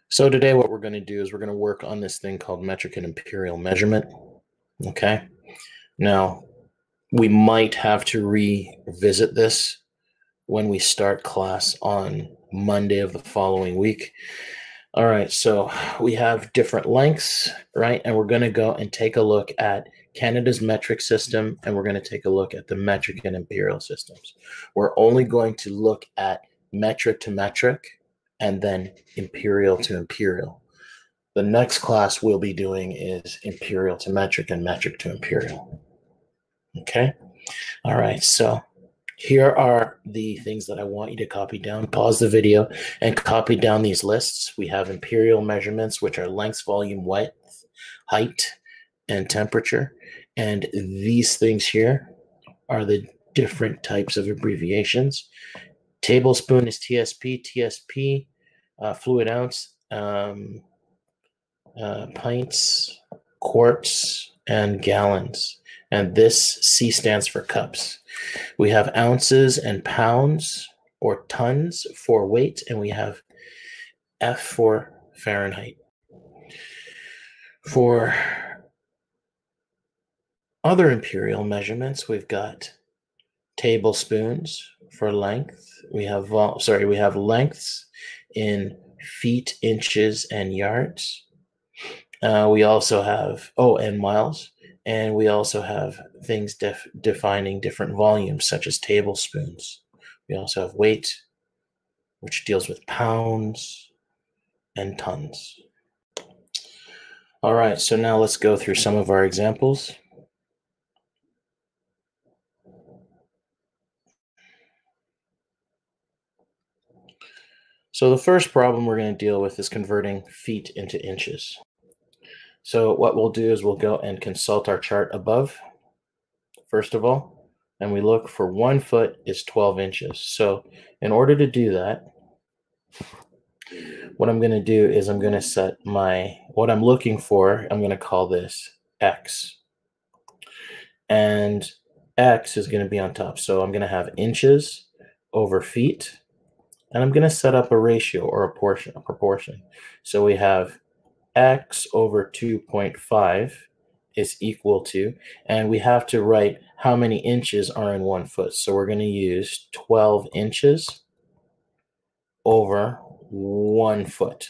So today what we're going to do is we're going to work on this thing called metric and imperial measurement. Okay. Now, we might have to revisit this when we start class on Monday of the following week. All right, so we have different lengths, right? And we're going to go and take a look at Canada's metric system, and we're going to take a look at the metric and imperial systems. We're only going to look at metric to metric and then imperial to imperial. The next class we'll be doing is imperial to metric and metric to imperial. Okay? All right, so here are the things that I want you to copy down. Pause the video and copy down these lists. We have imperial measurements, which are lengths, volume, width, height, and temperature. And these things here are the different types of abbreviations. Tablespoon is TSP, fluid ounce, pints, quarts, and gallons. And this C stands for cups. We have ounces and pounds or tons for weight, and we have F for Fahrenheit. For other imperial measurements, we've got tablespoons for length. We have lengths in feet, inches, and yards. We also have and miles. And we also have things defining different volumes, such as tablespoons. We also have weight, which deals with pounds and tons. All right, so now let's go through some of our examples. So the first problem we're going to deal with is converting feet into inches. So what we'll do is we'll go and consult our chart above, first of all, and we look for 1 foot is 12 inches. So in order to do that, what I'm going to do is I'm going to set what I'm looking for, I'm going to call this X. And X is going to be on top. So I'm going to have inches over feet, and I'm going to set up a ratio or a proportion. So we have X over 2.5 is equal to, and we have to write how many inches are in 1 foot. So we're going to use 12 inches over 1 foot.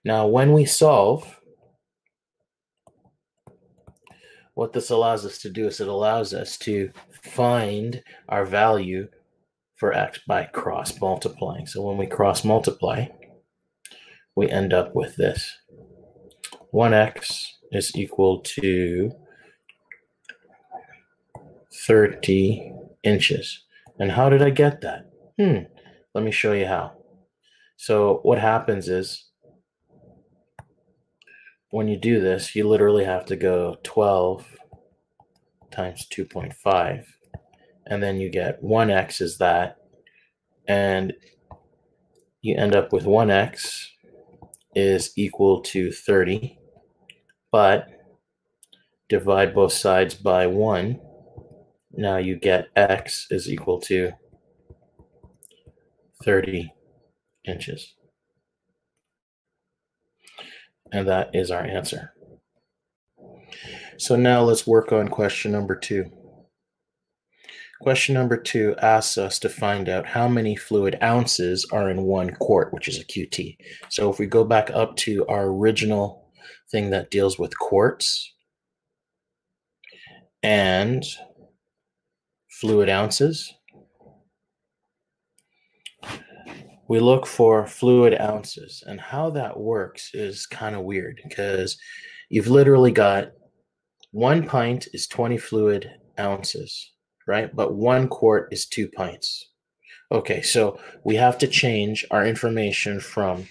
Now, when we solve, what this allows us to do is it allows us to find our value for X by cross multiplying. So when we cross multiply, we end up with this. 1x is equal to 30 inches. And how did I get that? Let me show you how. So what happens is when you do this, you literally have to go 12 times 2.5, and then you get 1x is that, and you end up with 1x is equal to 30, but divide both sides by 1. Now you get x is equal to 30 inches. And that is our answer. So now let's work on question number 2. Question number 2 asks us to find out how many fluid ounces are in 1 quart, which is a QT. So if we go back up to our original thing that deals with quarts and fluid ounces, we look for fluid ounces. And how that works is kind of weird because you've literally got 1 pint is 20 fluid ounces, right? But 1 quart is 2 pints. Okay, so we have to change our information from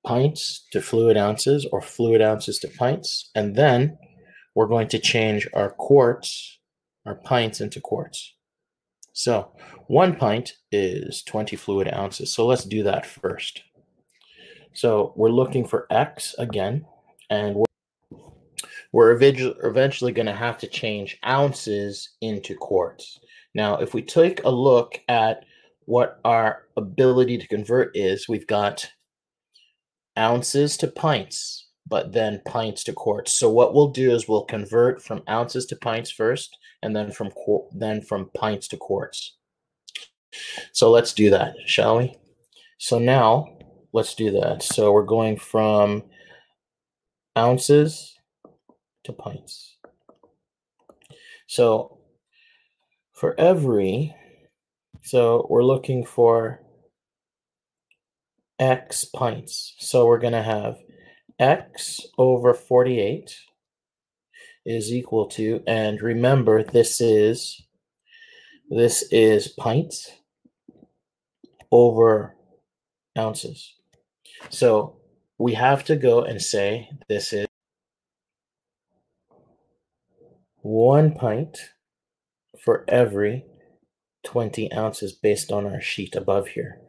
pints to fluid ounces or fluid ounces to pints. And then we're going to change our quarts, our pints into quarts. So 1 pint is 20 fluid ounces. So let's do that first. So we're looking for X again, and we're eventually going to have to change ounces into quarts. Now, if we take a look at what our ability to convert is, we've got ounces to pints, but then pints to quarts. So what we'll do is we'll convert from ounces to pints first, and then from pints to quarts. So let's do that, shall we? So now let's do that. So we're going from ounces to pints. So for so we're looking for X pints. So we're going to have X over 48 is equal to, and remember this is pints over ounces. So we have to go and say this is 1 pint for every 20 ounces based on our sheet above here.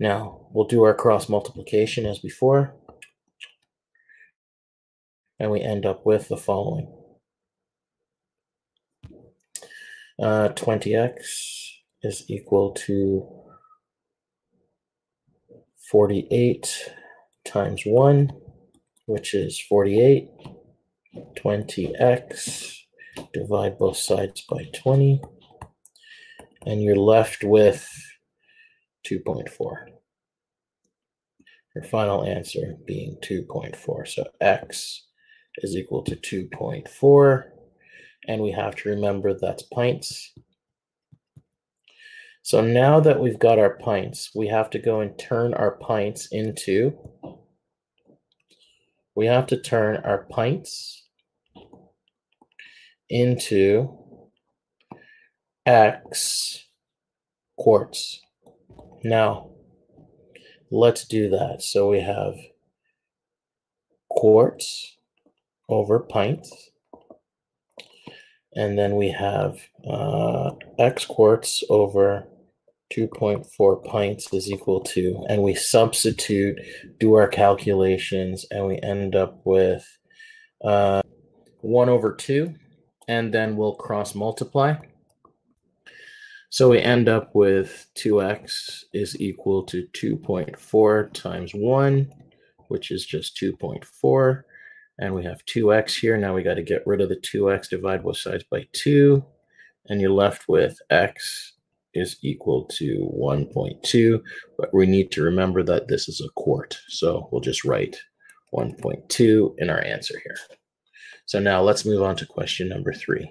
Now we'll do our cross multiplication as before, and we end up with the following. 20x is equal to 48 times 1, which is 48. 20x, divide both sides by 20, and you're left with 2.4. Your final answer being 2.4. So x is equal to 2.4, and we have to remember that's pints. So now that we've got our pints, we have to go and turn our pints into, X quarts. Now, let's do that. So we have quarts over pints, and then we have X quarts over 2.4 pints is equal to, and we substitute, do our calculations, and we end up with 1 over 2, and then we'll cross multiply. So we end up with 2x is equal to 2.4 times 1, which is just 2.4. And we have 2x here. Now we got to get rid of the 2x, divide both sides by 2. And you're left with x is equal to 1.2. But we need to remember that this is a quart. So we'll just write 1.2 in our answer here. So now let's move on to question number 3.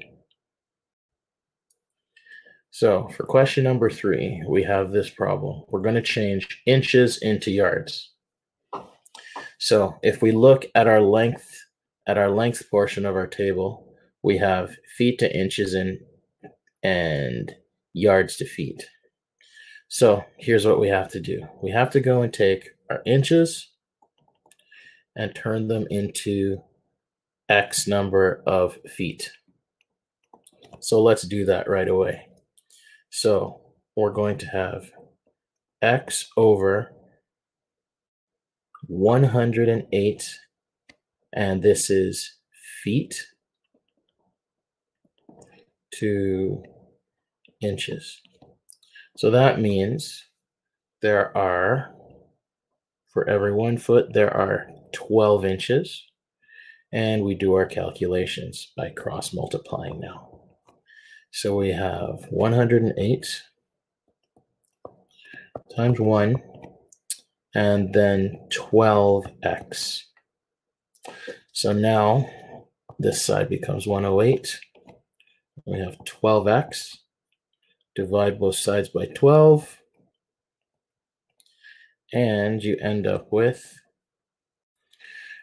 So for question number 3, we have this problem. We're going to change inches into yards. So if we look at our length portion of our table, we have feet to inches and yards to feet. So here's what we have to do. We have to go and take our inches and turn them into X number of feet. So let's do that right away. So we're going to have X over 108, and this is feet to inches. So that means there are, for every 1 foot, there are 12 inches, and we do our calculations by cross multiplying now. So we have 108 times 1, and then 12x. So now this side becomes 108. We have 12x. Divide both sides by 12. And you end up with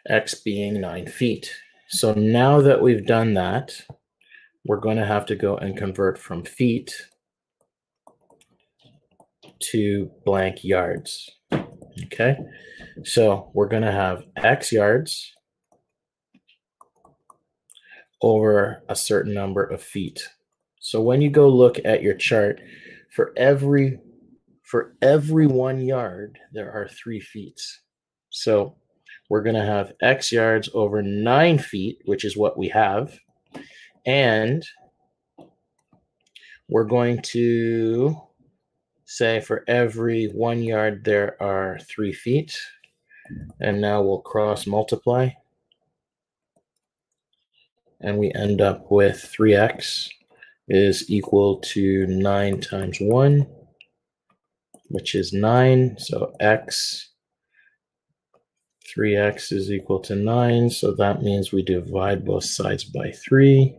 x being 9 feet. So now that we've done that, we're going to have to go and convert from feet to blank yards. Okay, so we're going to have X yards over a certain number of feet. So when you go look at your chart, for every 1 yard, there are 3 feet. So we're going to have X yards over 9 feet, which is what we have. And we're going to say for every 1 yard, there are 3 feet. And now we'll cross multiply. And we end up with 3x is equal to 9 times 1, which is 9. So 3x is equal to 9. So that means we divide both sides by 3.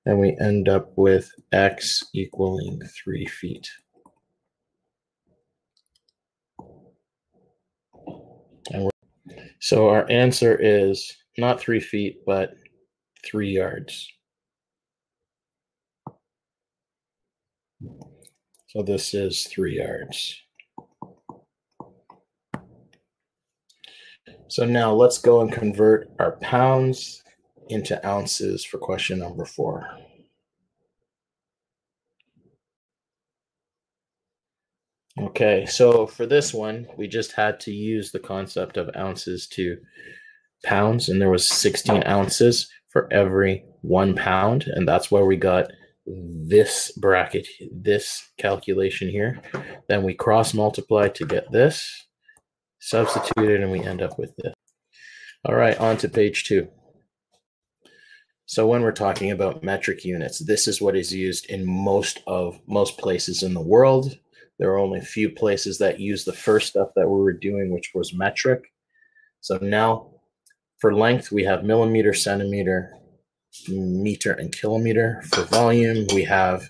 And we end up with x equaling 3 feet. So our answer is not 3 feet, but 3 yards. So this is 3 yards. So now let's go and convert our pounds into ounces for question number 4. Okay, so for this one, we just had to use the concept of ounces to pounds, and there was 16 ounces for every 1 pound, and that's where we got this bracket, this calculation here. Then we cross multiply to get this, substitute it, and we end up with this. All right, on to page 2. So when we're talking about metric units, this is what is used in most places in the world. There are only a few places that use the first stuff that we were doing, which was metric. So now for length, we have millimeter, centimeter, meter, and kilometer. For volume, we have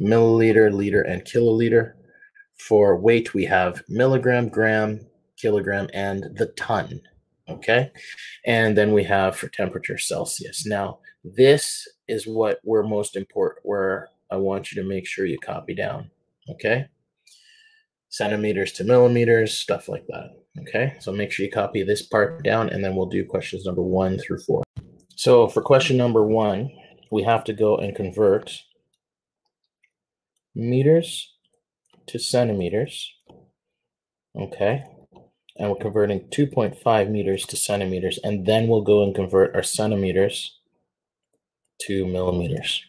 milliliter, liter, and kiloliter. For weight, we have milligram, gram, kilogram, and the ton. Okay, and then we have for temperature Celsius. Now, this is what we're most important, where I want you to make sure you copy down. Okay, centimeters to millimeters, stuff like that. Okay, so make sure you copy this part down, and then we'll do questions number 1 through 4. So for question number 1, we have to go and convert meters to centimeters. Okay, and we're converting 2.5 meters to centimeters, and then we'll go and convert our centimeters to millimeters.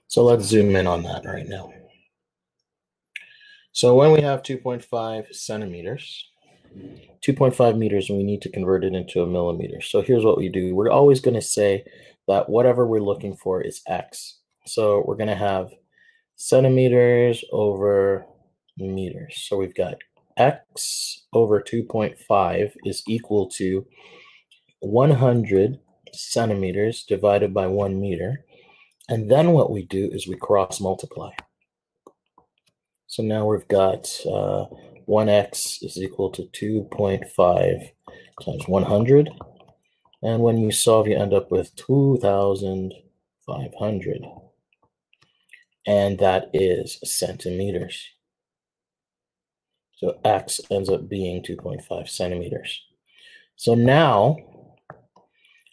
So let's zoom in on that right now. So when we have 2.5 centimeters, 2.5 meters, and we need to convert it into a millimeter. So here's what we do. We're always going to say that whatever we're looking for is x. So we're going to have centimeters over meters. So we've got x over 2.5 is equal to 100 centimeters divided by 1 meter. And then what we do is we cross multiply. So now we've got 1x is equal to 2.5 times 100. And when you solve, you end up with 2,500. And that is centimeters. So x ends up being 2.5 centimeters. So now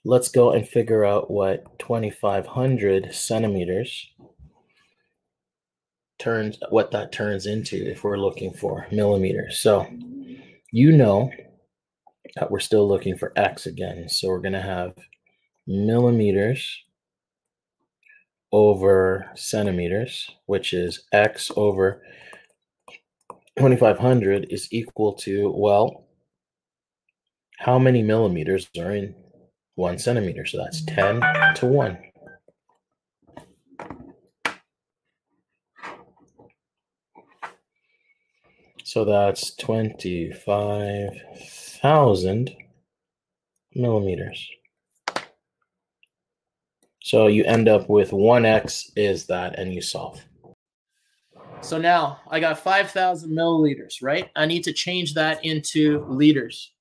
let's go and figure out what 2,500 centimeters turns into if we're looking for millimeters. So you know that we're still looking for x again. So we're going to have millimeters over centimeters, which is x over 2,500 is equal to, well, how many millimeters are in 1 centimeter? So that's 10 to 1. So that's 25,000 millimeters. So you end up with 1x is that, and you solve. So now I got 5,000 milliliters, right? I need to change that into liters.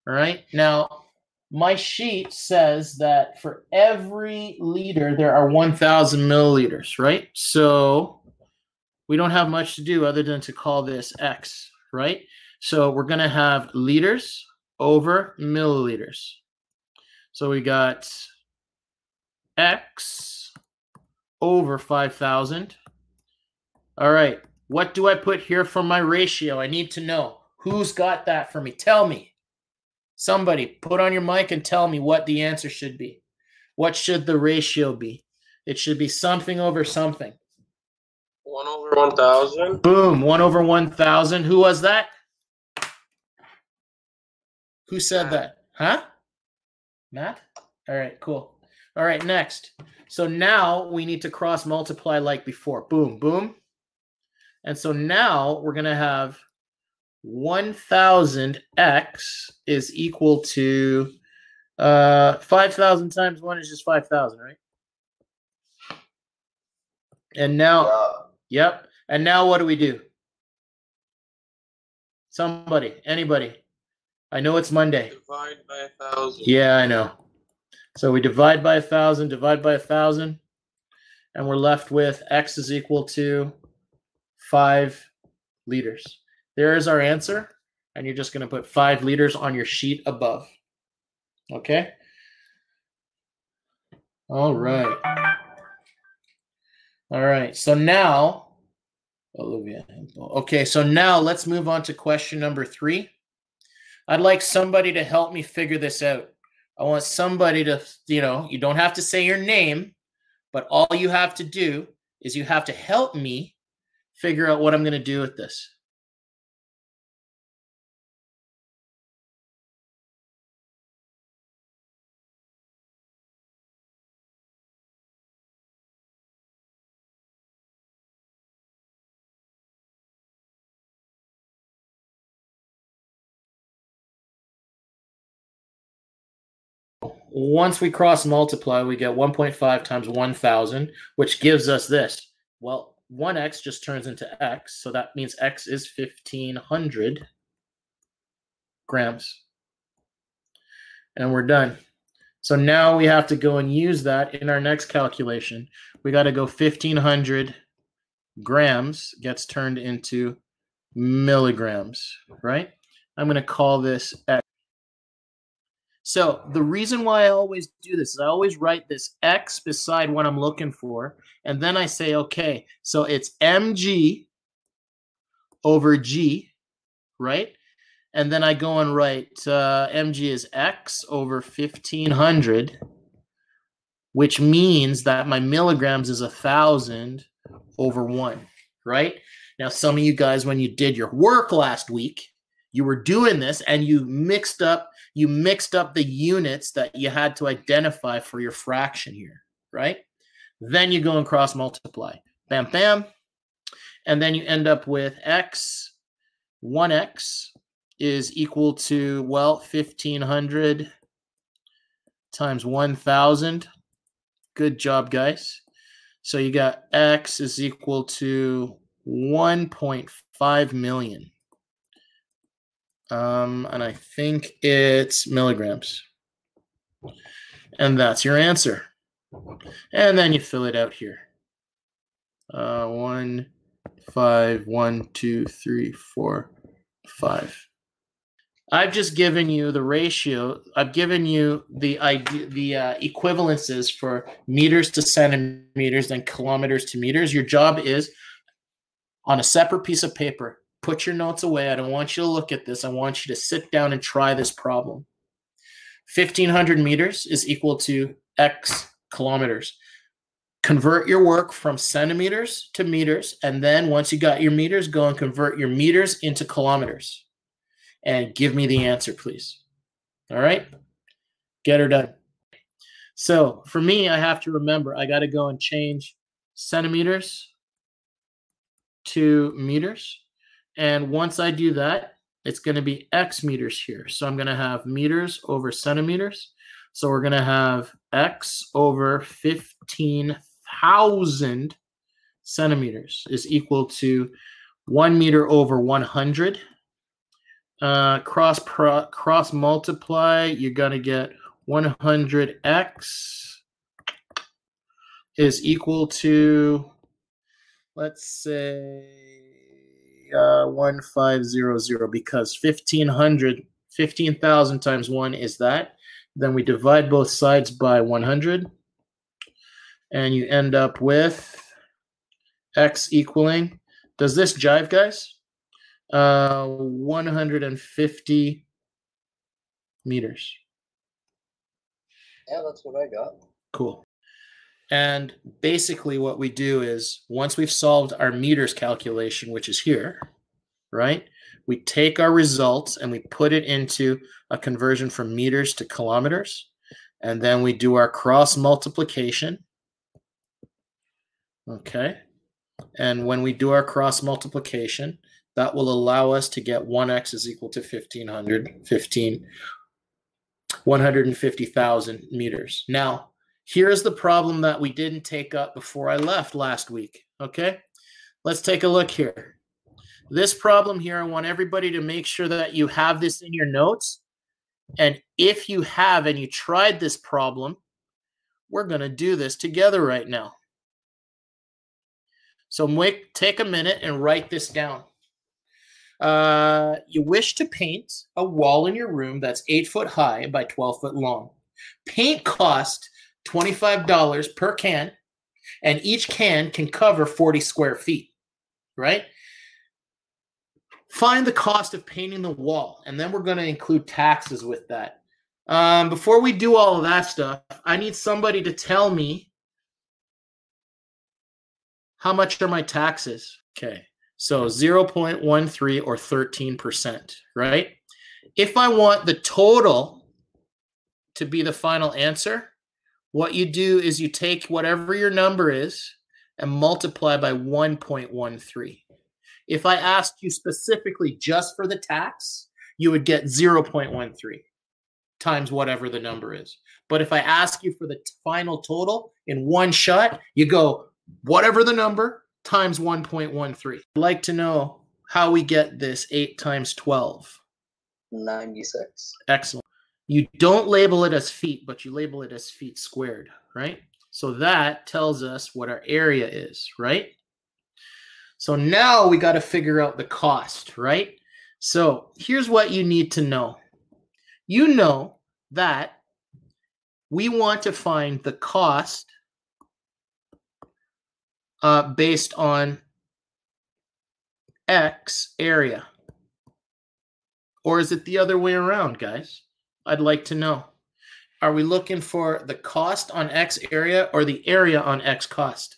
All right. Now, my sheet says that for every liter, there are 1,000 milliliters, right? So we don't have much to do other than to call this x, right? So we're going to have liters over milliliters. So we got x over 5,000. All right, what do I put here for my ratio? I need to know. Who's got that for me? Tell me. Somebody, put on your mic and tell me what the answer should be. What should the ratio be? It should be something over something. 1 over 1,000. Boom, 1 over 1,000. Who was that? Who said that? Huh? Matt? All right, cool. All right, next. So now we need to cross multiply like before. Boom, boom. And so now we're going to have 1000x is equal to 5,000 times 1 is just 5,000, right? And now, yep. And now what do we do? Somebody, anybody. I know it's Monday. Divide by 1,000. Yeah, I know. So we divide by 1,000, divide by 1,000, and we're left with x is equal to 5 liters. There is our answer, and you're just going to put 5 liters on your sheet above. Okay? All right. All right. So now, Olivia. Okay, so now let's move on to question number 3. I'd like somebody to help me figure this out. I want somebody to, you don't have to say your name, but all you have to do is you have to help me figure out what I'm going to do with this. Once we cross multiply, we get 1.5 times 1,000, which gives us this. Well, 1x just turns into x, so that means x is 1,500 grams. And we're done. So now we have to go and use that in our next calculation. We got to go 1,500 grams gets turned into milligrams, right? I'm going to call this x. So the reason why I always do this is I always write this x beside what I'm looking for, and then I say, okay, so it's mg over g, right? And then I go and write mg is x over 1,500, which means that my milligrams is 1,000 over 1, right? Now, some of you guys, when you did your work last week, you were doing this and you mixed up the units that you had to identify for your fraction here, right? Then you go and cross multiply. Bam, bam. And then you end up with x, 1x is equal to, well, 1,500 times 1,000. Good job, guys. So you got x is equal to 1.5 million. And I think it's milligrams. And that's your answer. And then you fill it out here. 1, 5, 1, 2, 3, 4, 5. I've just given you the ratio. I've given you the equivalences for meters to centimeters and kilometers to meters. Your job is, on a separate piece of paper, put your notes away. I don't want you to look at this. I want you to sit down and try this problem. 1,500 meters is equal to x kilometers. Convert your work from centimeters to meters, and then once you got your meters, go and convert your meters into kilometers. And give me the answer, please. All right? Get her done. So for me, I have to remember, I got to go and change centimeters to meters. And once I do that, it's going to be x meters here. So I'm going to have meters over centimeters. So we're going to have x over 15,000 centimeters is equal to 1 meter over 100. Cross multiply, you're going to get 100x is equal to, let's say, 1500, because 15,000 times 1 is that. Then we divide both sides by 100, and you end up with x equaling, does this jive, guys? 150 meters. Yeah, that's what I got. Cool. And basically what we do is, once we've solved our meters calculation, which is here, right, we take our results and we put it into a conversion from meters to kilometers. And then we do our cross multiplication. Okay. And when we do our cross multiplication, that will allow us to get 1x is equal to 150,000 meters. Now, here's the problem that we didn't take up before I left last week. Okay. Let's take a look here. This problem here, I want everybody to make sure that you have this in your notes. And if you have and you tried this problem, we're going to do this together right now. So take a minute and write this down. You wish to paint a wall in your room that's 8 foot high by 12 foot long. Paint cost $25 per can, and each can cover 40 square feet, right? Find the cost of painting the wall, and then we're going to include taxes with that. Before we do all of that stuff, I need somebody to tell me how much are my taxes. Okay, so 0.13 or 13%, right? If I want the total to be the final answer, what you do is you take whatever your number is and multiply by 1.13. If I asked you specifically just for the tax, you would get 0.13 times whatever the number is. But if I ask you for the final total in one shot, you go whatever the number times 1.13. I'd like to know how we get this 8 times 12. 96. Excellent. You don't label it as feet, but you label it as feet squared, right? So that tells us what our area is, right? So now we got to figure out the cost, right? So here's what you need to know. You know that we want to find the cost based on X area. Or is it the other way around, guys? I'd like to know. Are we looking for the cost on X area or the area on X cost?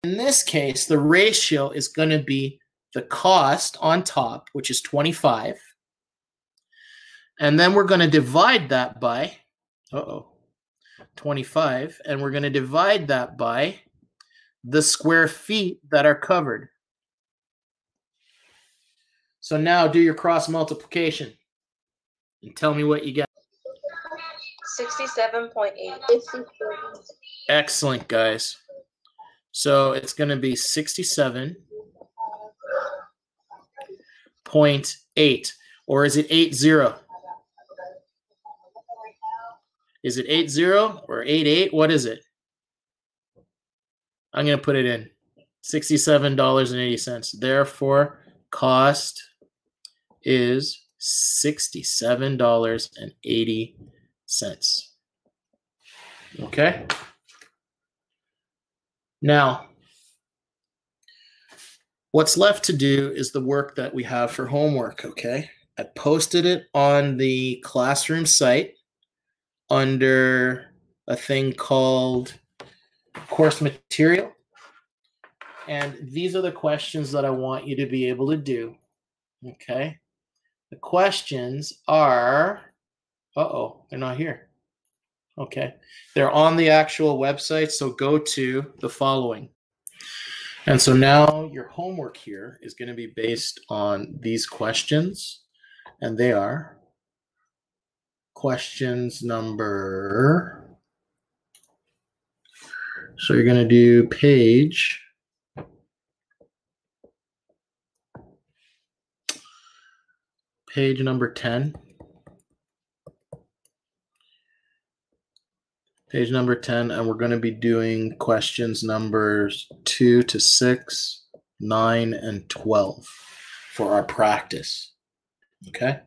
In this case, the ratio is going to be the cost on top, which is 25. And then we're going to divide that by, 25. And we're going to divide that by the square feet that are covered. So now do your cross multiplication and tell me what you get. 67.8. Excellent, guys. So it's going to be 67.8. Or is it 80? Is it 80 or 88? What is it? I'm going to put it in. $67.80. Therefore, cost is $67.80. Okay? Now, what's left to do is the work that we have for homework, okay? I posted it on the classroom site under a thing called course material. And these are the questions that I want you to be able to do, okay? The questions are, they're not here. Okay, they're on the actual website, so go to the following. And so now your homework here is going to be based on these questions, and they are questions number, so you're going to do page number 10. Page number 10, and we're going to be doing questions numbers 2 to 6, 9, and 12 for our practice. Okay?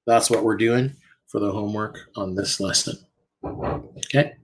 That's what we're doing for the homework on this lesson. Okay?